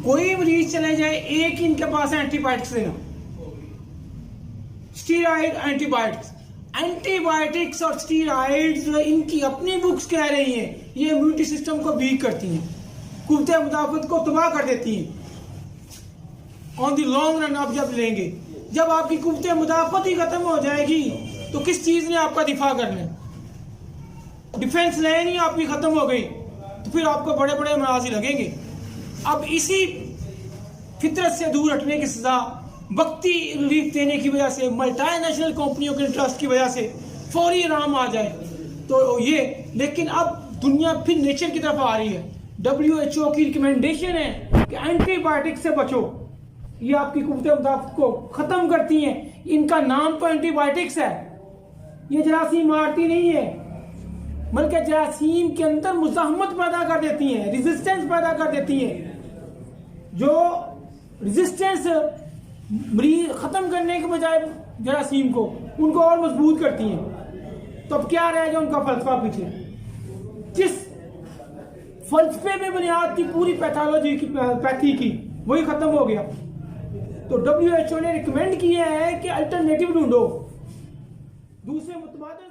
कोई मरीज चले जाए, एक ही इनके पास एंटीबायोटिक्स देना, स्टीरॉइड एंटीबायोटिक्स। एंटीबायोटिक्स और स्टीरॉइड्स इनकी अपनी बुक्स कह रही हैं ये इम्यूनिटी सिस्टम को वीक करती हैं, कुव्वत मुदाफ़त को तबाह कर देती हैं। ऑन द लॉन्ग रन आप जब लेंगे, जब आपकी कुव्वत मुदाफ़त ही खत्म हो जाएगी तो किस चीज़ ने आपका दिफा करना है? डिफेंस लाइन ही आपकी खत्म हो गई तो फिर आपको बड़े बड़े मराज़ लगेंगे। अब इसी फितरत से दूर हटने की सजा वक्ती रिलीफ देने की वजह से, मल्टीनेशनल कंपनियों के इंटरेस्ट की वजह से फौरी आराम आ जाए तो ये, लेकिन अब दुनिया फिर नेचर की तरफ आ रही है। WHO की रिकमेंडेशन है कि एंटीबायोटिक से बचो, ये आपकी कुव्वत मुदाफ़त को ख़त्म करती हैं। इनका नाम तो एंटीबायोटिक्स है, ये जरासीम मारती नहीं है बल्कि जरासीम के अंदर मुज़ाहमत पैदा कर देती हैं, रेजिस्टेंस पैदा कर देती हैं। जो रेजिस्टेंस मरीज ख़त्म करने के बजाय जरासीम को, उनको और मजबूत करती हैं। तो अब क्या रहेगा उनका फलसफा पीछे? जिस फलसफे में बुनियाद थी पूरी पैथोलॉजी की, पैथी की, वही ख़त्म हो गया। तो WHO ने रिकमेंड किया है कि अल्टरनेटिव ढूंढो, दूसरे मुतबादिल